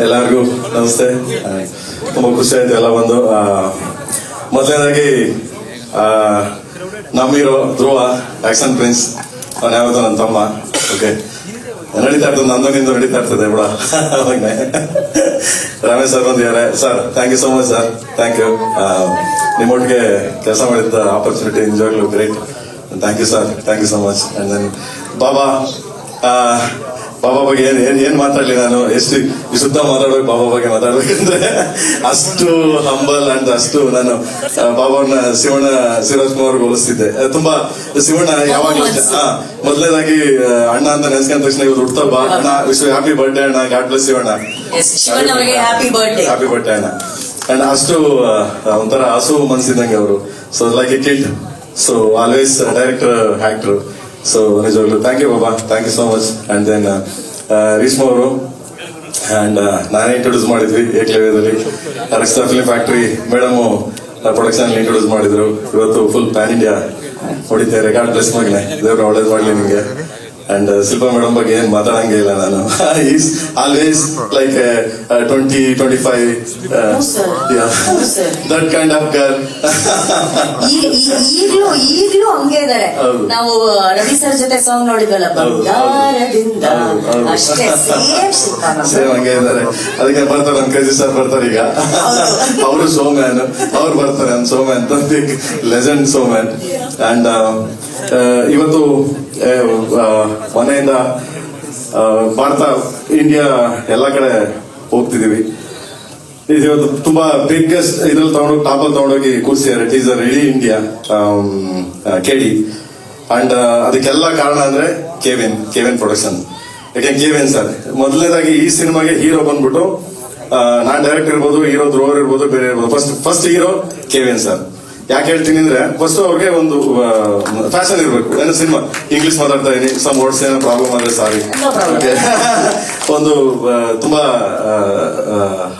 ಎಲ್ಲರಿಗೂ ನಮಸ್ತೆ. ತುಂಬ ಖುಷಿ ಆಯ್ತು ಎಲ್ಲ ಬಂದು. ಮೊದಲನೇದಾಗಿ ನಮ್ಮಿರೋ ಧ್ರುವ ಆಕ್ಷನ್ ಪ್ರಿನ್ಸ್, ಅವನು ಯಾವತ್ತೂ ನನ್ನ ತಮ್ಮ. ಓಕೆ, ನಡೀತಾ ಇರ್ತದೆ, ನಂದೊಂದು ನಡೀತಾ ಇರ್ತದೆ ಬಿಡ. ರಮೇಶ್ ಸರ್ ಬಂದಿದ್ದಾರೆ. Sir thank you so much sir, thank you. ನಿಮ್ಮೊಟ್ಟಿಗೆ ಕೆಲಸ ಮಾಡಿದ ಆಪರ್ಚುನಿಟಿ ನಿಜವಾಗ್ಲೂ great. Thank you sir, thank you so much. And then Baba ಬಗ್ಗೆ ಏನ್ ಮಾತಾಡ್ಲಿ ನಾನು, ಎಷ್ಟು ಶುದ್ಧ ಮಾತಾಡ್ಬೇಕು ಬಾಬಾ ಬಗ್ಗೆ ಮಾತಾಡ್ಬೇಕಂದ್ರೆ ಅಷ್ಟು ಹಂಬಲ್ ಅಂಡ್ ಅಷ್ಟು ನಾನು ಬಾಬಾನ ಶಿವಣ್ಣ ಶಿವರಾಜ್ ಕುಮಾರ್ ಹೋಲಿಸ್ತಿದ್ದೆ ತುಂಬಾ. ಶಿವಣ್ಣ ಯಾವಾಗ್ಲೂ ಮೊದಲನೇದಾಗಿ ಅಣ್ಣ ಅಂತ ನೆನೆಸ್ಕೊಂಡ ತಕ್ಷಣ ಇವ್ರು ಹುಡ್ತಾ ಬಾ ಅಣ್ಣ, ವಿಶ್ ಹ್ಯಾಪಿ ಬರ್ಡೇ ಅಣ್ಣ, God bless Shivanna, happy birthday ಅಣ್ಣ. ಅಂಡ್ ಅಷ್ಟು ಒಂಥರ ಹಸು ಮನ್ಸಿದ್ದಂಗೆ ಅವರು. So like a kid, so always director, actor. So ನಿಜವಾಗ್ಲು thank you Baba, thank you so much. And then Reshma ಅವರು ಅಂಡ್ ನಾನೇ ಇಂಟ್ರೊಡ್ಯೂಸ್ ಮಾಡಿದ್ವಿ ಏಕಲವ್ಯದಲ್ಲಿ. Raksha film factory madam production introduce ಮಾಡಿದ್ರು. ಇವತ್ತು ಫುಲ್ ಪ್ಯಾನ್ ಇಂಡಿಯಾ ಹೊಡಿತಾರೆ. ಗಾಡ್ ಬ್ಲೆಸ್ ಮಗನೆ, ದೇವ್ರ ಒಳ್ಳೇದು ಮಾಡ್ಲಿ ನಿಮ್ಗೆ. ಅಂಡ್ ಶಿಲ್ಪಾ ಮೇಡಮ್ ಬಗ್ಗೆ ಏನ್ ಮಾತಾಡಂಗೆ ಇಲ್ಲ ನಾನು. Is always like 20-25 that kind of girl. ಈಗ್ಲೂ ಹಂಗೆ ಇದಾರೆ. ನಾವು ರವಿ ಸರ್ ಜೊತೆ ಸಾಂಗ್ ನೋಡಿದ್ವಲ್ಲ, ಬಂಗಾರದಿಂದ, ಅಷ್ಟೇ ಸೇಮ್ ಹಂಗೆ ಇದಾರೆ. ಅದಕ್ಕೆ ಬರ್ತಾರೆ ನಮ್ ಕ್ರೇಜಿ ಸರ್ ಬರ್ತಾರೆ ಈಗ. ಅವರು ಸೋಮ್ಯಾನ್, ಅವ್ರು ಬರ್ತಾರೆ ನಮ್ ಸೋಮ್ಯಾನ್, ಲೆಜೆಂಡ್ ಸೋಮ್ಯಾನ್. ಅಂಡ್ ಇವತ್ತು ಮನೆಯಿಂದ ಭಾರತ ಇಂಡಿಯಾ ಎಲ್ಲ ಕಡೆ ಹೋಗ್ತಿದೀವಿ. ಇವತ್ತು ತುಂಬಾ ಬಿಗ್ಗೆಸ್ಟ್ ಇದ್ರಲ್ಲಿ ತಗೊಂಡೋಗಿ ಟಾಪಲ್ಲಿ ತಗೊಂಡೋಗಿ ಕೂರಿಸಿದ್ದಾರೆ ಟೀಸರ್ ಇಡೀ ಇಂಡಿಯಾ ಕೆಡಿ. ಅಂಡ್ ಅದಕ್ಕೆಲ್ಲ ಕಾರಣ ಅಂದ್ರೆ ಕೆವಿನ್ ಪ್ರೊಡಕ್ಷನ್. ಯಾಕೆ ಕೆವಿನ್ ಸರ್ ಮೊದಲನೇದಾಗಿ ಈ ಸಿನಿಮಾಗೆ ಹೀರೋ ಬಂದ್ಬಿಟ್ಟು ನಾನ್ ಡೈರೆಕ್ಟ್ ಇರ್ಬೋದು, ಹೀರೋ ಧ್ರುವರ್ ಇರ್ಬೋದು, ಬೇರೆ ಇರ್ಬೋದು. First hero KVN sir. ಯಾಕೆ ಹೇಳ್ತೀನಿ ಅಂದ್ರೆ ಫಸ್ಟ್ ಅವ್ರಿಗೆ ಒಂದು ಫ್ಯಾಷನ್ ಇರ್ಬೇಕು. ಏನೋ ಸಿನಿಮಾ ಇಂಗ್ಲಿಷ್ ಮಾತಾಡ್ತಾ ಇದೀನಿ, ಸಮ್ ವರ್ಡ್ಸ್ ಏನೋ ಪ್ರಾಬ್ಲಮ್ ಆದ್ರೆ ಸಾರಿ. ಒಂದು ತುಂಬಾ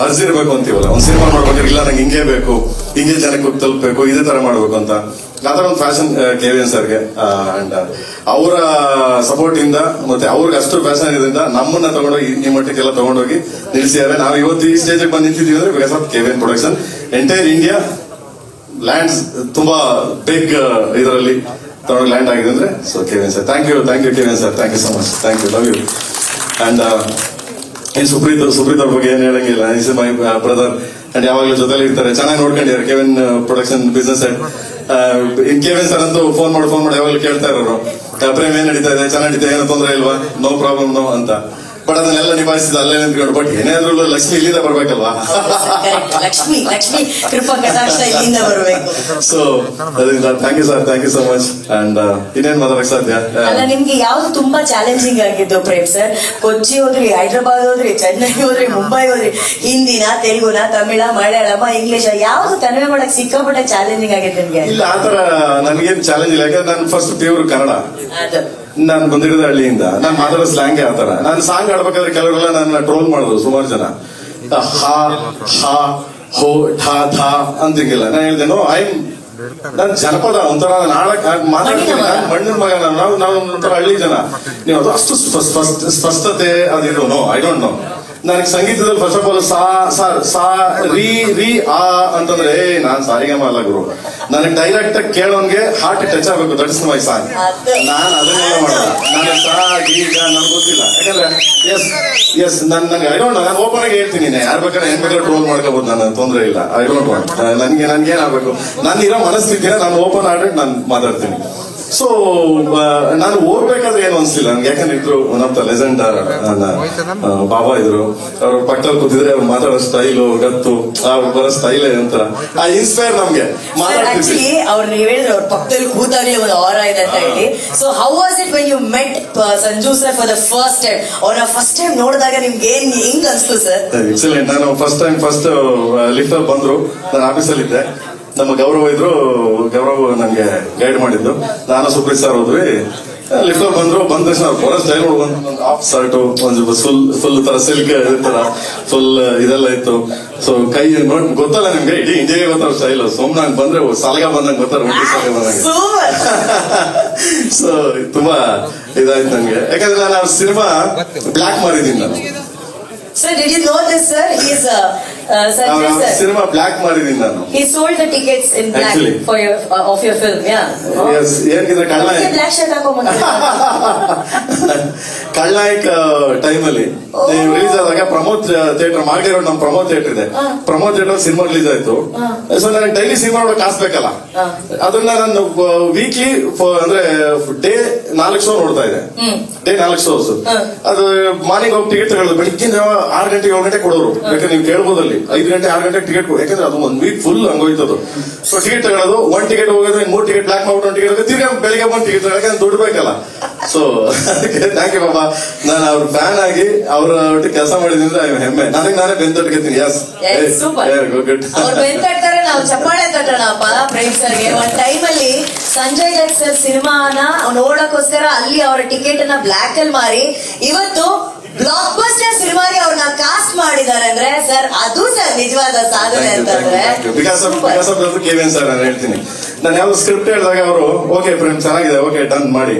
ಅರ್ಜಿ ಇರ್ಬೇಕು ಅಂತೀವಲ್ಲ, ಒಂದು ಸಿನಿಮಾ ಮಾಡ್ಬೇಕಾದ್ರೆ ಇಲ್ಲ ನಂಗೆ ಹಿಂಗೇ ಬೇಕು, ಹಿಂಗೆ ಜನಕ್ಕೆ ತಲುಪಬೇಕು, ಇದೇ ತರ ಮಾಡ್ಬೇಕು ಅಂತ. ಆತರ ಒಂದು ಫ್ಯಾಷನ್ ಕೆವಿಎನ್ ಸರ್ಗೆ. ಅಂಡ್ ಅವರ ಸಪೋರ್ಟ್ ಇಂದ ಮತ್ತೆ ಅವ್ರಿಗೆ ಅಷ್ಟು ಫ್ಯಾಷನ್ ಇದರಿಂದ ನಮ್ಮನ್ನ ತಗೊಂಡೋಗಿ ಈ ಮಟ್ಟಕ್ಕೆಲ್ಲ ತಗೊಂಡೋಗಿ ನಿಲ್ಸಿದ್ದಾರೆ. ನಾವು ಇವತ್ತು ಈ ಸ್ಟೇಜ್ ಬಂದು ನಿಂತಿದ್ದೀವಿ ಅಂದ್ರೆ because of KVN production. Entire India lands ತುಂಬಾ ಬಿಗ್ ಇದರಲ್ಲಿ ತಗೊಂಡು ಲ್ಯಾಂಡ್ ಆಗಿದೆ ಅಂದ್ರೆ so KVN sir. Thank you KVN sir, thank you so much, thank you, love you. And ಏನ್ ಸುಪ್ರೀತ್ ಅವ್ರ ಬಗ್ಗೆ ಏನ್ ಹೇಳಂಗಿಲ್ಲ, ಈಸ್ ಮೈ ಬ್ರದರ್. ಅಂಡ್ ಯಾವಾಗ್ಲೂ ಜೊತೆಲಿ ಇರ್ತಾರೆ, ಚೆನ್ನಾಗಿ ನೋಡ್ಕೊಂಡಿದ್ದಾರೆ ಕೆವಿಎನ್ ಪ್ರೊಡಕ್ಷನ್ ಬಿಸ್ನೆಸ್. ಇನ್ ಕೆವಿಎನ್ ಸರ್ ಅಂತೂ ಫೋನ್ ಮಾಡಿ ಯಾವಾಗಲೂ ಕೇಳ್ತಾ ಇರೋರು, ಪ್ರೇಮ್ ಏನ್ ನಡೀತಾ ಇದೆ, ಚೆನ್ನಾಗಿ ನಡೀತಾ, ಏನೋ ತೊಂದರೆ ಇಲ್ವಾ, ನೋ ಪ್ರಾಬ್ಲಮ್ ನೋ ಅಂತ. ಬಟ್ ಅದನ್ನೆಲ್ಲ ನಿಭಾಯಿಸಿದ ಅಲ್ಲೇ ನಿಂತ್ಕೊಂಡು. ಬಟ್ ಏನಾದ್ರೂ ಲಕ್ಷ್ಮಿ ಇಲ್ಲಿಂದ ಬರ್ಬೇಕಲ್ವಾ, ಲಕ್ಷ್ಮಿ ಕೃಪಾ ಕಟಾಕ್ಷ ಇಲ್ಲಿಂದ ಬರ್ಬೇಕು. ಸೊ ಅದರಿಂದ thank you sir, thank you so much. And ಇನ್ನೇನ್ ಮಾತಾಡಕ್ ಸಾಧ್ಯ. ಅಲ್ಲ, ನಿಮ್ಗೆ ಯಾವ್ದು ತುಂಬಾ ಚಾಲೆಂಜಿಂಗ್ ಆಗಿದ್ದು ಪ್ರೇಮ್ ಸರ್? ಕೊಚ್ಚಿ ಹೋದ್ರಿ, ಹೈದ್ರಾಬಾದ್ ಹೋದ್ರಿ, ಚೆನ್ನೈ ಹೋದ್ರಿ, ಮುಂಬೈ ಹೋದ್ರಿ, ಹಿಂದಿನ, ತೆಲುಗುನ, ತಮಿಳ, ಮಲಯಾಳಮ, ಇಂಗ್ಲಿಷ್, ಯಾವ್ದು ಕನ್ನಡ ಮಾಡಕ್ ಸಿಕ್ಕಾಪಟ್ಟೆ ಚಾಲೆಂಜಿಂಗ್ ಆಗಿದೆ ನಿಮ್ಗೆ? ಇಲ್ಲ, ಆತರ ನನ್ಗೇನ್ ಚಾಲೆಂಜ್ ಇಲ್ಲ. ಯಾಕಂದ್ರೆ ನಾನು ಫಸ್ಟ್ ಪ್ಯೂರ್ ಕನ್ನಡ. ನಾನು ಬಂದಿರೋದು ಹಳ್ಳಿಯಿಂದ, ನಾನು ಮಾತಾಡೋ ಸ್ಲ್ಯಾಂಗ್ ಆತರ. ನಾನು ಸಾಂಗ್ ಆಡ್ಬೇಕಾದ್ರೆ ಕೆಲವರೆಲ್ಲ ನನ್ನ ಟ್ರೋಲ್ ಮಾಡಿದ್ರು ಸುಮಾರು ಜನ. ಹಾ ಹಾ ಹೋ ಠಾ ಥಾ ಅಂತಿಲ್ಲ. ನಾನು ಹೇಳಿದೆ ನೋ, ನಾನು ಜನಪದ ಒಂಥರ ಮಾತಾಡ್ತೀನಿ, ನಾನು ಮಣ್ಣಿನ ಮಗ, ನಾವು ಒಂಥರ ಹಳ್ಳಿ ಜನ. ನೀವು ಅದು ಅಷ್ಟು ಸ್ಪಷ್ಟತೆ ಅದಿರೋ ನೋ, ಐ ಡೋಂಟ್ ನೋ. ನನಗೆ ಸಂಗೀತದಲ್ಲಿ ಫಸ್ಟ್ ಆಫ್ ಆಲ್ ಸಾ ರೀ ಆ ಅಂತಂದ್ರೆ ನಾನ್ ಸಾರಿಗಮ ಅಲ್ಲ ಗುರು. ನನಗೆ ಡೈರೆಕ್ಟ್ ಕೇಳೋನ್ಗೆ ಹಾರ್ಟ್ ಟಚ್ ಆಗ್ಬೇಕು, ದಟ್ ಇಸ್ ಮೈ ಸಾಂಗ್. ನಾನು ಅದನ್ನೆಲ್ಲ ಮಾಡಲ್ಲ. ನಾನು ಸಾ ಗೀಗ ನನ್ಗೆ ಗೊತ್ತಿಲ್ಲ. ಯಾಕಂದ್ರೆ ಎಸ್ ನನಗೆ ಐ ಡೋಂಟ್ ನೋ. ನಾನು ಓಪನ್ ಆಗಿ ಹೇಳ್ತೀನಿ, ಯಾರು ಬೇಕಾದ್ರೆ ಏನ್ ಬೇಕಾದ್ರೆ ಟ್ರೋಲ್ ಮಾಡ್ಕೋಬಹುದು, ನಾನು ತೊಂದರೆ ಇಲ್ಲ. I don't want. ನನ್ಗೇನಾಗಬೇಕು, ನಾನು ಇರೋ ಮನಸ್ಥಿತಿನ ನಾನು ಓಪನ್ ಆಡ್ಬಿಟ್ಟು ನಾನು ಮಾತಾಡ್ತೀನಿ. ಸೊ ನಾನು ಓದ್ಬೇಕಾದ್ರೆ ಏನು ಅನ್ಸಲಿಲ್ಲ ನನ್ಗೆ. ಯಾಕಂದ್ರೆ ಇದ್ರು ಒನ್ ಆಫ್ ದ ಲೆಜೆಂಡ್ ಬಾಬಾ ಇದ್ರು. ಅವ್ರ ಪಕ್ಕದಲ್ಲಿ ಕೂತಿದ್ರೆ ಅವ್ರು ಮಾತಾಡೋ ಸ್ಟೈಲು, ಗತ್ತು, ಅವ್ರು ಬರೋ ಸ್ಟೈಲೇ ಒಂಥರ ಆ ಇನ್ಸ್ಪೈರ್ ನಮ್ಗೆ. ಆಕ್ಚುಲಿ ಅವ್ರು ನೀವ್ ಹೇಳಿದ್ರೆ ಅವ್ರ ಪಕ್ಕದಲ್ಲಿ ಕೂತಾಗ್ಲಿ ಒಂದು ಆರ ಇದೆ ಅಂತ ಹೇಳಿ. So how was it when you met Sanju sir for the first time? ಅವ್ರನ್ನ ಫಸ್ಟ್ ಟೈಮ್ ನೋಡಿದಾಗ ನಿಮ್ಗೆ ಹೆಂಗ್ ಅನ್ಸ್ತು ಸರ್? ಎಕ್ಸಲೆಂಟ್. ನಾನು ಫಸ್ಟ್ ಲಿಫ್ಟ್ ಅಲ್ಲಿ ಬಂದ್ರು, ನಾನು ಆಫೀಸಲ್ಲಿ ಇದ್ದೆ. ನಮ್ಮ ಗೌರವ ನನ್ಗೆ ಗೈಡ್ ಮಾಡಿದ್ದು. ನಾನು ಸುಪ್ರೀತ್ ಸರ್ ಹೋದ್ವಿ. ಲಿಫ್ಟ್ ಬಂದ ತಕ್ಷಣ ಅವ್ರು ಬರೋ ಸ್ಟೈಲ್ ಒಂದು ಹಾಫ್ ಶರ್ಟ್ ಒಂದು ಫುಲ್ ತರ ಸಿಲ್ಕ್ ತರ ಫುಲ್ ಇದೆಲ್ಲ ಇತ್ತು. ಸೊ ಕೈ ನೋಡಿ ಗೊತ್ತಲ್ಲ ನಿಮ್ಗೆ, ಇಡೀ ಇಂಡಿಯಾಗೆ ಗೊತ್ತಾರ ಸ್ಟೈಲ್. ಸುಮ್ನೆ ಹಂಗ್ ಬಂದ್ರೆ ಸಾಲಗ ಬಂದಂಗೆ ಗೊತ್ತಾರ, ಒಂಟಿ ಸಾಲಗ ಬಂದಂಗೆ. ಸೊ ತುಂಬಾ ಇದಾಯ್ತು ನಂಗೆ, ಯಾಕಂದ್ರೆ ನಾನು ಅವ್ರ ಸಿನಿಮಾ ಬ್ಲಾಕ್ ಮಾಡಿದೀನಿ ನಾನು. Sir, did you know this, sir? He's Sanjay sir. Cinema block ಮಾಡಿದೀನಿ ನಾನು. He sold the tickets in black Actually. for your of your film, yeah. Yes, ಏನಿದ್ರೆ ಅದಕ್ಕೆ black shirt ಕಳ್ನಾಯಕ್ ಟೈಮಲ್ಲಿ ರಿಲೀಸ್ ಆದಾಗ ಪ್ರಮೋದ್ ಥಿಯೇಟರ್ ಮಾಗಡಿ ರೋಡ್ ನಮ್ Pramod theatre ಇದೆ. Pramod theatre cinema release ಆಯ್ತು. So ನನಗೆ daily cinema ನೋಡಕ್ ಕಾಸ್ಬೇಕಲ್ಲ, ಅದನ್ನ ನಾನು ವೀಕ್ಲಿ ಅಂದ್ರೆ ಡೇ 4 ಶೋ ನೋಡ್ತಾ ಇದ್ದೆ. Day 4 shows. ಅದು ಮಾರ್ನಿಂಗ್ ಹೋಗಿ ಟಿಕೆಟ್ ತಗೊಳ್ಳೋದು, ಬೆಳಿಗ್ಗೆ 6 ಗಂಟೆ 7 ಗಂಟೆ ಕೊಡೋರು. ಯಾಕಂದ್ರೆ ನೀವು ಕೇಳ್ಬೋದಲ್ಲಿ 5 ಗಂಟೆ 6 ಗಂಟೆ ಟಿಕೆಟ್, ಯಾಕಂದ್ರೆ ಅದು 1 ವೀಕ್ ಫುಲ್ ಹಂಗೋಯ್ತದು. ಸೊ ಟಿಕೆಟ್ ತಗೊಳ್ಳೋದು, 1 ಟಿಕೆಟ್ ಹೋಗೋದು, 3 ಟಿಕೆಟ್ ಬ್ಲಾಕ್ ಮಾಡ್ಬಿಟ್ಟು 1 ಟಿಕೆಟ್ ತಿರ್ಗಾ ಬೆಳಿಗ್ಗೆ 1 ಟಿಕೆಟ್ ಯಾಕಂದ್ರೆ ದುಡ್ಡು ಬೇಕಲ್ಲ. ಸೊ ಥ್ಯಾಂಕ್ ಯು ಬಾಬಾ, ನಾನು ಅವ್ರ ಫ್ಯಾನ್ ಆಗಿ ಅವ್ರ ಒಟ್ಟಿಗೆ ಕೆಲಸ ಮಾಡಿದ್ರೆ ಹೆಮ್ಮೆ. ನನಗೆ ನಾನೇ ಬೆಂತಟ್ಕೊತೀನಿ. Yes super. ಅವ್ರು ಬೆಂತಟ್ತಾರೆ, ನಾವು ಚಪ್ಪಾಳೆ ತಟ್ಟೋಣಪ್ಪ ಪ್ರೇಮ್ ಸರ್ಗೆ. ಒಂದ್ ಟೈಮಲ್ಲಿ ಸಂಜಯ್ ದತ್ ಸರ್ ಸಿನಿಮಾನ ನೋಡಕ್ಕೋಸ್ಕರ ಅಲ್ಲಿ ಅವರ ಟಿಕೆಟ್ ಅನ್ನ ಬ್ಲಾಕ್ ಅಲ್ಲಿ ಮಾರಿ ಇವತ್ತು ಬ್ಲಾಕ್ ಬಸ್ಟರ್ ಸಿನಿಮಾಗೆ ಅವ್ರನ್ನ ಕಾಸ್ಟ್ ಮಾಡಿದ್ದಾರೆ ಅಂದ್ರೆ ಸರ್, ಅದು ಸರ್ ನಿಜವಾದ ಸಾಧನೆ ಅಂತಂದ್ರೆ. ಬಿಕಾಸ್ ಆಫ್ ಕೇವನ್ ಸರ್ ನಾನು ಹೇಳ್ತೀನಿ. ನಾನು ಯಾವ್ದು ಸ್ಕ್ರಿಪ್ಟ್ ಹೇಳಿದಾಗ ಅವರು ಓಕೆ ಪ್ರೇಮ್ ಚೆನ್ನಾಗಿದೆ, ಓಕೆ ಡನ್ ಮಾಡಿ.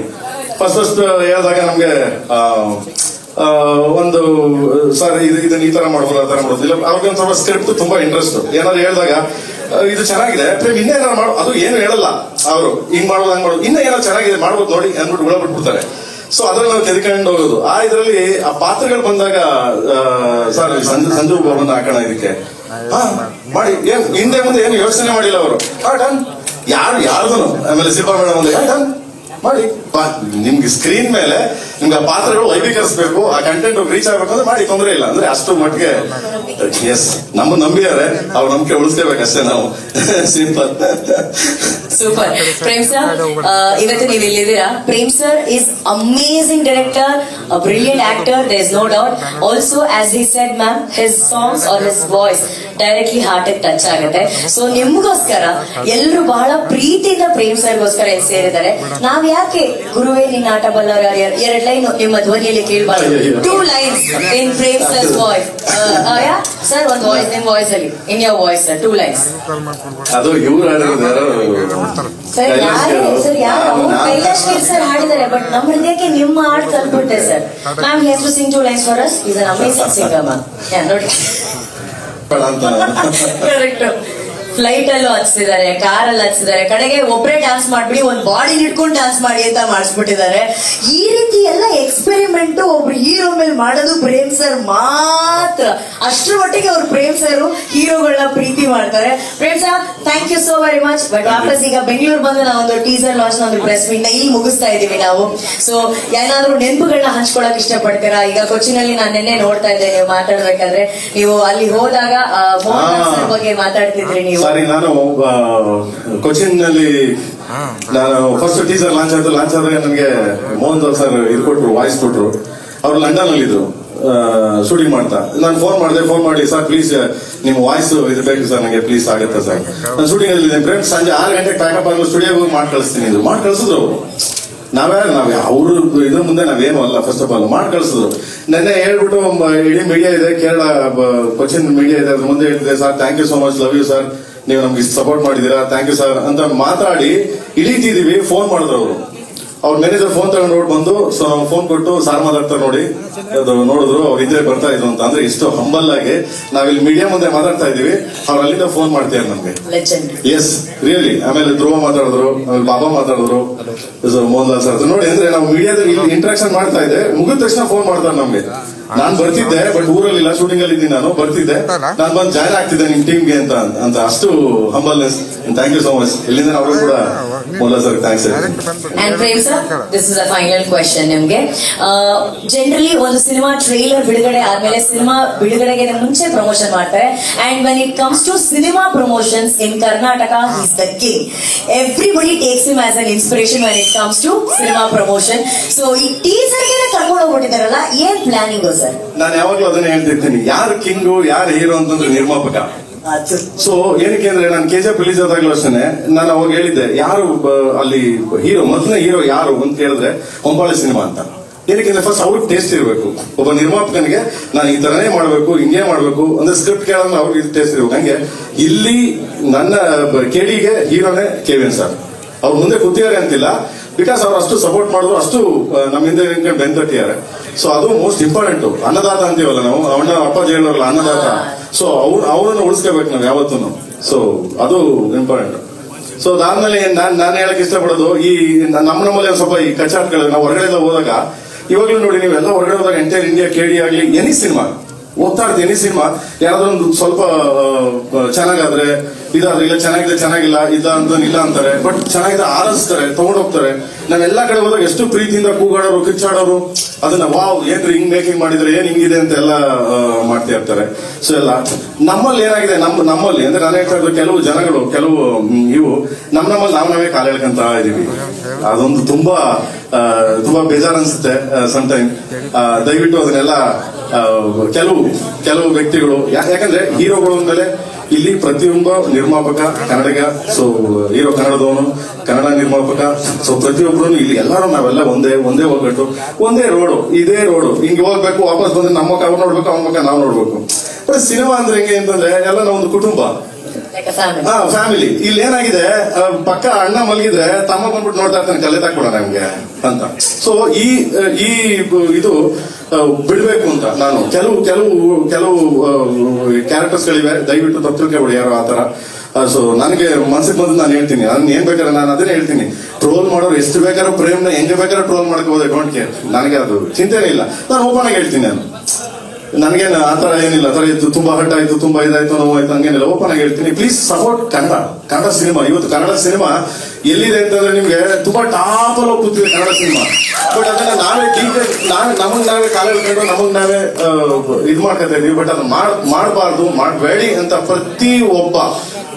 ಫಸ್ಟ್ ಹೇಳಿದಾಗ ನಮ್ಗೆ ಒಂದು ಸರ್ ಇದನ್ನ ಈ ತರ ಮಾಡ್ಬೋದು, ಆ ತರ ಮಾಡೋದಿಲ್ಲ. ಅವ್ರಿಗೆ ಒಂದ್ ಸ್ವಲ್ಪ ಸ್ಕ್ರಿಪ್ಟ್ ತುಂಬಾ ಇಂಟ್ರೆಸ್ಟ್. ಏನಾದ್ರು ಹೇಳಿದಾಗ ಇದು ಚೆನ್ನಾಗಿದೆ ಪ್ರೇಮ್, ಇನ್ನೇನಾರು ಮಾಡೋ, ಅದು ಏನು ಹೇಳಲ್ಲ ಅವರು, ಹಿಂಗ್ ಮಾಡೋದು ಹಂಗ್ ಮಾಡೋದು, ಇನ್ನ ಏನೋ ಚೆನ್ನಾಗಿದೆ ಮಾಡ್ಬೋದು ನೋಡಿ ಅಂದ್ಬಿಟ್ಟು ಬಿಟ್ಬಿಡ್ತಾರೆ. ಸೊ ಅದ್ರಲ್ಲಿ ನಾವು ತೆಗೆದುಕೊಂಡು ಹೋಗೋದು. ಆ ಇದ್ರಲ್ಲಿ ಆ ಪಾತ್ರಗಳು ಬಂದಾಗ ಸರ್ ಸಂಜು ಬಾಬನ್ನ ಹಾಕೋಣ ಇದಕ್ಕೆ ಮಾಡಿ, ಏನ್ ಹಿಂದೆ ಮುಂದೆ ಏನು ಯೋಚನೆ ಮಾಡಿಲ್ಲ ಅವರು. ಡನ್, ಯಾರ್ದು ಆಮೇಲೆ ಶಿಲ್ಪಾ ಮೇಡಮ್ ಒಂದು ಡನ್ ಮಾಡಿ. ನಿಮ್ಗೆ ಸ್ಕ್ರೀನ್ ಮೇಲೆ ನಿಮ್ಗೆ ಆ ಪಾತ್ರಗಳು ವೈಭೀಕರಿಸಬೇಕು, ಆ ಕಂಟೆಂಟ್ ರೀಚ್ ಆಗ್ಬೇಕು ಅಂದ್ರೆ ಮಾಡಿ, ತೊಂದರೆ ಇಲ್ಲ. ಅಂದ್ರೆ ಅಷ್ಟು ಮಟ್ಟಿಗೆ ಎಸ್ ನಮ್ಮ ನಂಬಿದ್ದಾರೆ, ಅವ್ರ ನಂಬಿಕೆ ಉಳಿಸ್ಕೋಬೇಕಷ್ಟೇ ನಾವು. ಸಿಂಪಲ್. ಸೂಪರ್. ಪ್ರೇಮ್ ಸರ್, ಇವತ್ತು ನೀವು ಇಲ್ಲಿದ್ದೀರಾ. Prem sir is amazing director, brilliant actor, there is no doubt. Also as he said ma'am, his songs are his voice directly heart touch ಆಗುತ್ತೆ. ಸೊ ನಿಮ್ಗೋಸ್ಕರ ಎಲ್ಲರೂ ಬಹಳ ಪ್ರೀತಿಯಿಂದ ಪ್ರೇಮ್ ಸರ್ಗೋಸ್ಕರ ಸೇರಿದ್ದಾರೆ. ನಾವ್ ಯಾಕೆ ಗುರುವೇ ನಿನ್ನ ಆಟ ಬಲ್ಲವರ 2 ಲೈನ್ ನಿಮ್ಮ ಧ್ವನಿಯಲ್ಲಿ ಕೇಳಬಾರ್ದು? 2 lines in Prem sir's voice. Sir ಒಂದು ವಾಯ್ಸ್ ನಿಮ್ ವಾಯ್ಸ್ ಅಲ್ಲಿ, in your voice sir, 2 lines. ಅದು ಇವ್ರು ಸರ್ ಯಾರು ಕೈಲಾಶ್ ಖೇರ್ ಸರ್ ಹಾಡಿದ್ದಾರೆ, ಬಟ್ ನಮ್ಮ ಹೃದಯಕ್ಕೆ ನಿಮ್ಮ ಹಾಡು ತಲುಪುತ್ತೆ sir. Ma'am has to sing 2 lines for us. Is an amazing singer ma'am. ನೋಡಿ ಕರೆಕ್ಟ್. ಫ್ಲೈಟ್ ಅಲ್ಲೂ ಹಚ್ತಿದ್ದಾರೆ, ಕಾರ್ ಅಲ್ಲಿ ಹಚ್ತಿದ್ದಾರೆ, ಕಡೆಗೆ ಒಬ್ಬರೇ ಡ್ಯಾನ್ಸ್ ಮಾಡ್ಬಿಡಿ, ಒಂದ್ ಬಾಡಿ ಹಿಡ್ಕೊಂಡು ಡ್ಯಾನ್ಸ್ ಮಾಡಿ ಅಂತ ಮಾಡಿಸ್ಬಿಟ್ಟಿದ್ದಾರೆ. ಈ ರೀತಿ ಎಲ್ಲ ಎಕ್ಸ್ಪೆರಿಮೆಂಟ್ ಒಬ್ರು ಹೀರೋ ಮೇಲೆ ಮಾಡೋದು ಪ್ರೇಮ್ ಸರ್ ಮಾತ್ರ. ಅಷ್ಟರ ಮಟ್ಟಿಗೆ ಅವ್ರು ಪ್ರೇಮ್ ಸರ್ ಹೀರೋಗಳನ್ನ ಪ್ರೀತಿ ಮಾಡ್ತಾರೆ. Prem sir, thank you so very much. But ವಾಪಸ್ ಈಗ ಬೆಂಗಳೂರು ಬಂದು ನಾವೊಂದು ಟೀಸರ್ ಲಾಂಚ್ ನ ಒಂದು ಪ್ರೆಸ್ ಮೀಟ್ ನ ಇಲ್ಲಿ ಮುಗಿಸ್ತಾ ಇದೀವಿ ನಾವು. ಸೊ ಏನಾದ್ರೂ ನೆನಪುಗಳನ್ನ ಹಂಚ್ಕೊಳಕ್ ಇಷ್ಟಪಡ್ತೀರಾ? ಈಗ ಕೊಚ್ಚಿನಲ್ಲಿ ನಾನು ನಿನ್ನೆ ನೋಡ್ತಾ ಇದ್ದೆ, ನೀವು ಮಾತಾಡ್ಬೇಕಾದ್ರೆ ನೀವು ಅಲ್ಲಿ ಹೋದಾಗ ಮೋಹನ್ ಸರ್ ಬಗ್ಗೆ ಮಾತಾಡ್ತಿದ್ರಿ ನೀವು. ಸಾರಿ, ನಾನು ಕೊಚ್ಚಿನ್ ನಲ್ಲಿ ನಾನು ಫಸ್ಟ್ ಟೀಸರ್ ಲಾಂಚ್ ಆದಾಗ ನನಗೆ ಮೋಹನ್ ಸರ್ ಇದು ಕೊಟ್ರು, ವಾಯ್ಸ್ ಕೊಟ್ರು. ಅವ್ರು ಲಂಡನ್ ಅಲ್ಲಿ ಇದ್ರು ಶೂಟಿಂಗ್ ಮಾಡ್ತಾ. ನಾನು ಫೋನ್ ಮಾಡಿ ಸರ್ ಪ್ಲೀಸ್ ನಿಮ್ ವಾಯ್ಸ್ ಇದು ಬೇಕು ಸರ್ ನನಗೆ, ಪ್ಲೀಸ್ ಆಗುತ್ತೆ ಸರ್. ನಾನು ಶೂಟಿಂಗ್ ಅಲ್ಲಿ ಇದ್ದೇನೆ ಫ್ರೆಂಡ್ಸ್, ಸಂಜೆ 6 ಗಂಟೆಗೆ ಪ್ಯಾಕಪ್ ಆಗಲು ಸ್ಟುಡಿಯೋಗೆ ಹೋಗಿ ಮಾಡಿ ಕಳಿಸ್ತೀನಿ. ಇದು ಮಾಡಿ ಕಳಿಸಿದ್ರು ನಾವೇ ಅವ್ರು ಇದ್ರ ಮುಂದೆ ನಾವೇನು ಅಲ್ಲ. ಫಸ್ಟ್ ಆಫ್ ಆಲ್ ಮಾಡಿ ಕಳಿಸಿದ್ರು. ನೆನ್ನೆ ಹೇಳ್ಬಿಟ್ಟು ಇಡೀ ಮೀಡಿಯಾ ಇದೆ, ಕೇರಳ ಕೊಚ್ಚಿನ್ ಮೀಡಿಯಾ ಇದೆ, ಅದ್ರ ಮುಂದೆ ಹೇಳ್ತಿದೆ sir thank you so much, love you sir, ನೀವು ನಮ್ಗೆ ಸಪೋರ್ಟ್ ಮಾಡಿದೀರಾ, ಥ್ಯಾಂಕ್ ಯು ಸರ್ ಅಂತ ಮಾತಾಡಿ ಇಳಿತಿದೀವಿ. ಫೋನ್ ಮಾಡಿದ್ರು ಅವರು, ಅವ್ರ ಮ್ಯಾನೇಜರ್ ಫೋನ್ ತಗೊಂಡು ಬಂದು, ಸೊ ನಾವು ಫೋನ್ ಕೊಟ್ಟು ಸಾರ್ ಮಾತಾಡ್ತಾರೆ ನೋಡಿ, ಅದು ನೋಡಿದ್ರು ಅವ್ರು ಇದ್ರೆ ಬರ್ತಾ ಇದ್ರು ಅಂತ. ಅಂದ್ರೆ ಇಷ್ಟು ಹಂಬಲ್ ಆಗಿ ನಾವಿಲ್ಲಿ ಮೀಡಿಯಾ ಮುಂದೆ ಮಾತಾಡ್ತಾ ಇದೀವಿ, ಅವ್ರು ಅಲ್ಲಿಂದ ಫೋನ್ ಮಾಡ್ತಾರೆ ನಮ್ಗೆ. Yes really. ಆಮೇಲೆ ಧ್ರುವ ಮಾತಾಡಿದ್ರು, ಆಮೇಲೆ ಬಾಬಾ ಮಾತಾಡಿದ್ರು, ಮೋಹನ್ ಸರ್ ನೋಡಿ. ಅಂದ್ರೆ ನಾವು ಮೀಡಿಯಾದಲ್ಲಿ ಇಂಟ್ರಾಕ್ಷನ್ ಮಾಡ್ತಾ ಇದ್ದೆ, ಮುಗಿದ ತಕ್ಷಣ ಫೋನ್ ಮಾಡ್ತಾರೆ ನಮ್ಗೆ. ನಾನ್ ಬರ್ತಿದ್ದೆ, ಬಟ್ ಊರಲ್ಲಿಲ್ಲ, ಶೂಟಿಂಗ್ ಅಲ್ಲಿ ಇದ್ದೀನಿ, ನಾನು ಬರ್ತಿದ್ದೆ, ನಾನು ಬಂದು ಜಾಯ್ನ್ ಆಗ್ತಿದ್ದೆ ನಿಮ್ ಟೀಮ್ಗೆ ಅಂತ ಅಷ್ಟು humbleness. Thank you so much. ಇಲ್ಲಿಂದ ಅವರು ಕೂಡ Mohan sir thanks. And Prem sir, this is a final question ನಿಮ್ಗೆ. ಜನರಲಿ ಒಂದು ಸಿನಿಮಾ ಟ್ರೈಲರ್ ಬಿಡುಗಡೆ ಆದ್ಮೇಲೆ ಸಿನಿಮಾ ಬಿಡುಗಡೆಗೆ ಮುಂಚೆ ಪ್ರಮೋಷನ್ ಮಾಡ್ತಾರೆ. And when it comes to cinema promotions in Karnataka, is the king. Everybody takes him as an inspiration when it comes to cinema promotion. So ಈ teaser ಗೆ ಕರ್ಕೊಂಡು ಹೋಗ್ಬಿಟ್ಟಿದಾರಲ್ಲ, ಏನ್ ಪ್ಲಾನಿಂಗ್ ಸರ್? ನಾನು ಯಾವಾಗ್ಲೂ ಅದನ್ನೇ ಹೇಳ್ತಿರ್ತೀನಿ, ಯಾರು ಕಿಂಗು ಯಾರು ಹೀರೋ ಅಂತಂದ್ರೆ ನಿರ್ಮಾಪಕ. ಅದು ಸೊ ಏನಕ್ಕೆ ಅಂದ್ರೆ ನಾನು KGF ರಿಲೀಸ್ ಆದಾಗಲೂ ಅಷ್ಟೇ ನಾನು ಅವಾಗ ಹೇಳಿದ್ದೆ ಯಾರು ಅಲ್ಲಿ ಹೀರೋ ಮೊದಲನೇ ಹೀರೋ ಯಾರು ಅಂತ ಕೇಳಿದ್ರೆ ಹೊಂಬಾಳೆ ಸಿನಿಮಾ ಅಂತ. ಏನಕ್ಕೆ ಫಸ್ಟ್ ಅವ್ರಿಗೆ ಟೇಸ್ಟ್ ಇರಬೇಕು. ಒಬ್ಬ ನಿರ್ಮಾಪಕನಿಗೆ ನಾನು ಈ ತರನೇ ಮಾಡಬೇಕು, ಹಿಂಗೆ ಮಾಡಬೇಕು ಅಂದ್ರೆ ಸ್ಕ್ರಿಪ್ಟ್ ಕೇಳೋದು ಅವ್ರಿಗೆ ಟೇಸ್ಟ್ ಇರ್ಬೇಕು. ಹಂಗೆ ಇಲ್ಲಿ ನನ್ನ KDಗೆ ಹೀರೋನೇ KVN ಸರ್. ಅವ್ರು ಮುಂದೆ ಕೂತಿದ್ದಾರೆ ಅಂತಿಲ್ಲ, ಬಿಕಾಸ್ ಅವ್ರು ಅಷ್ಟು ಸಪೋರ್ಟ್ ಮಾಡಿದ್ರು, ಅಷ್ಟು ನಮ್ಮ ಹಿಂದೆ ಬೆಂತಟ್ಟಿದ್ದಾರೆ. ಸೊ ಅದು ಮೋಸ್ಟ್ ಇಂಪಾರ್ಟೆಂಟ್. ಅನ್ನದಾತ ಅಂತೀವಲ್ಲ ನಾವು, ಅವನ ಅಪ್ಪಾಜಿ ಹೇಳೋರಲ್ಲ ಅನ್ನದಾತ. ಸೊ ಅವ್ರನ್ನ ಉಳಿಸ್ಕೋಬೇಕು ನಾವು ಯಾವತ್ತೂ. ಸೊ ಅದು ಇಂಪಾರ್ಟೆಂಟ್. ಸೊ ಅದಾದ್ಮೇಲೆ ನಾನು ಹೇಳಕ್ ಇಷ್ಟಪಡೋದು, ಈ ನಮ್ಮಲ್ಲಿ ಒಂದ್ ಸ್ವಲ್ಪ ಈ ಕಚ್ಚಾಟ್ಗಳು ನಾವು ಹೊರಗಡೆ ಎಲ್ಲ ಹೋದಾಗ, ಇವಾಗಲೂ ನೋಡಿ ನೀವೆಲ್ಲ ಹೊರಗಡೆ ಹೋದಾಗ ಎಂಟೈರ್ ಇಂಡಿಯಾ KD ಆಗ್ಲಿ ಎನಿ ಸಿನಿಮಾ ಹೋಗ್ತಾ ಇರ್ತೀವಿ, ಎನಿ ಸಿನಿಮಾ ಯಾರಾದ್ರೂ ಒಂದು ಸ್ವಲ್ಪ ಚೆನ್ನಾಗಾದ್ರೆ ಇದಾದ್ರೆ, ಇಲ್ಲ ಚೆನ್ನಾಗಿದೆ ಚೆನ್ನಾಗಿಲ್ಲ ಇಲ್ಲ ಅಂತ ಇಲ್ಲ ಅಂತಾರೆ, ಬಟ್ ಚೆನ್ನಾಗಿದೆ ಆರಿಸ್ತಾರೆ, ತಗೊಂಡೋಗ್ತಾರೆ. ನಾವೆಲ್ಲಾ ಕಡೆ ಹೋದಾಗ ಎಷ್ಟು ಪ್ರೀತಿಯಿಂದ ಕೂಗಾಡೋರು, ಕಿಚ್ಚಾಡೋರು, ಅದನ್ನ ವಾವ್ ಏನ್ರಿ ಹಿಂಗ್ ಮೇಕಿಂಗ್ ಮಾಡಿದ್ರೆ ಏನ್ ಹಿಂಗಿದೆ ಅಂತ ಎಲ್ಲ ಮಾಡ್ತಾ ಇರ್ತಾರೆ. ಸೊ ಎಲ್ಲ ನಮ್ಮಲ್ಲಿ ಏನಾಗಿದೆ, ನಮ್ಮಲ್ಲಿ ಅಂದ್ರೆ ನಾನು ಹೇಳ್ತಾ ಇದ್ದು ಕೆಲವು ಜನಗಳು, ಕೆಲವು ಇವು ನಮ್ಮಲ್ಲಿ ನಾವೇ ಕಾಲ ಹೇಳ್ಕೊಂತ ಇದೀವಿ. ಅದೊಂದು ತುಂಬಾ ಬೇಜಾರ್ ಅನ್ಸುತ್ತೆ ಸಮ್ಟೈಮ್. ದಯವಿಟ್ಟು ಅದನ್ನೆಲ್ಲ ಕೆಲವು ವ್ಯಕ್ತಿಗಳು, ಯಾಕಂದ್ರೆ ಹೀರೋಗಳು ಅಂದ್ಮೇಲೆ ಇಲ್ಲಿ ಪ್ರತಿಯೊಬ್ಬ ನಿರ್ಮಾಪಕ ಕನ್ನಡಿಗ. ಸೊ ಹೀರೋ ಕನ್ನಡದವನು, ಕನ್ನಡ ನಿರ್ಮಾಪಕ. ಸೊ ಪ್ರತಿಯೊಬ್ಬರು ಇಲ್ಲಿ ಎಲ್ಲರೂ ನಾವೆಲ್ಲ ಒಂದೇ ಒಗ್ಗಟ್ಟು, ಒಂದೇ ರೋಡು, ಇದೇ ರೋಡು. ಹಿಂಗೆ ಹೋಗ್ಬೇಕು, ವಾಪಸ್ ಬಂದ್ರೆ ನಮ್ಮ ಮುಖ ಅವ್ರು ನೋಡ್ಬೇಕು, ಅವ್ನ ಮುಖ ನಾವು ನೋಡ್ಬೇಕು. ಬಟ್ ಸಿನಿಮಾ ಅಂದ್ರೆ ಹೆಂಗೆ ಅಂತಂದ್ರೆ ಎಲ್ಲ ನಾವೊಂದು ಕುಟುಂಬ, ಫ್ಯಾಮಿಲಿ. ಇಲ್ಲಿ ಏನಾಗಿದೆ, ಪಕ್ಕ ಅಣ್ಣ ಮಲಗಿದ್ರೆ ತಮ್ಮ ಬಂದ್ಬಿಟ್ಟು ನೋಡ್ತಾ ಇರ್ತಾನೆ, ಕಲೆ ತಾಕ್ಬಿಡ ನಮ್ಗೆ ಅಂತ. ಸೊ ಈ ಇದು ಬಿಡ್ಬೇಕು ಅಂತ ನಾನು ಕೆಲವು ಕ್ಯಾರೆಕ್ಟರ್ಸ್ ಗಳಿವೆ, ದಯವಿಟ್ಟು ತಪ್ಪು ತಿಳ್ಕೊಬೇಡಿ ಯಾರು ಆತರ. ಸೊ ನನಗೆ ಮನ್ಸಿಗೆ ಬಂದು ನಾನು ಹೇಳ್ತೀನಿ, ನಾನು ಏನ್ ಬೇಕಾದ್ರೆ ನಾನು ಅದನ್ನೇ ಹೇಳ್ತೀನಿ. ಟ್ರೋಲ್ ಮಾಡೋರು ಎಷ್ಟು ಬೇಕಾದ್ರೂ ಪ್ರೇಮ್ನ ಹೆಂಗೆ ಬೇಕಾದ್ರೂ ಟ್ರೋಲ್ ಮಾಡ್ಕೋಬೋದು, ಡೋಂಟ್ ಕೇರ್. ನನಗೆ ಅದು ಚಿಂತೆನೇ ಇಲ್ಲ, ನಾನು ಓಪನ್ ಆಗಿ ಹೇಳ್ತೀನಿ. ನನಗೇನು ಆತರ ಏನಿಲ್ಲ, ಆತರ ಇತ್ತು ತುಂಬಾ ಹಟ್ ಆಯ್ತು, ತುಂಬಾ ಇದಾಯ್ತು, ನೋವಾಯ್ತು, ಹಂಗೇನಿಲ್ಲ. ಓಪನ್ ಆಗಿ ಹೇಳ್ತೀನಿ, ಪ್ಲೀಸ್ ಸಪೋರ್ಟ್ ಕನ್ನಡ ಸಿನಿಮಾ. ಇವತ್ತು ಕನ್ನಡ ಸಿನಿಮಾ ಎಲ್ಲಿದೆ ಅಂತಂದ್ರೆ ನಿಮ್ಗೆ ತುಂಬಾ ಟಾಪ್ ಅಲ್ಲಿ ಕೂತಿದೆ ಕನ್ನಡ ಸಿನಿಮಾ. ಬಟ್ ಅದನ್ನ ನಾವೇ ನಮಗ್ ನಾವೇ ಕಾಲ ಹೇಳ್ಕೊಂಡು ನಮಗ್ ನಾವೇ ಇದು ಮಾಡ್ಕೊತಾ ಇದೀವಿ. ಬಟ್ ಅದನ್ನ ಮಾಡಬಾರ್ದು, ಮಾಡಬೇಡಿ ಅಂತ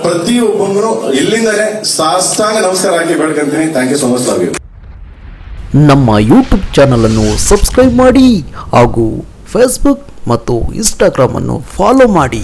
ಪ್ರತಿಯೊಬ್ಬಂಗೂ ಇಲ್ಲಿಂದನೇ ಸಾಷ್ಟಾಂಗ ನಮಸ್ಕಾರ ಹಾಕಿ ಬೇಡ್ಕೊಂತೀನಿ. Thank you so much. Love you. ನಮ್ಮ ಯೂಟ್ಯೂಬ್ ಚಾನಲ್ ಅನ್ನು ಸಬ್ಸ್ಕ್ರೈಬ್ ಮಾಡಿ ಹಾಗೂ ಫೇಸ್ಬುಕ್ ಮತ್ತು ಇನ್ಸ್ಟಾಗ್ರಾಮ್ ಅನ್ನು ಫಾಲೋ ಮಾಡಿ.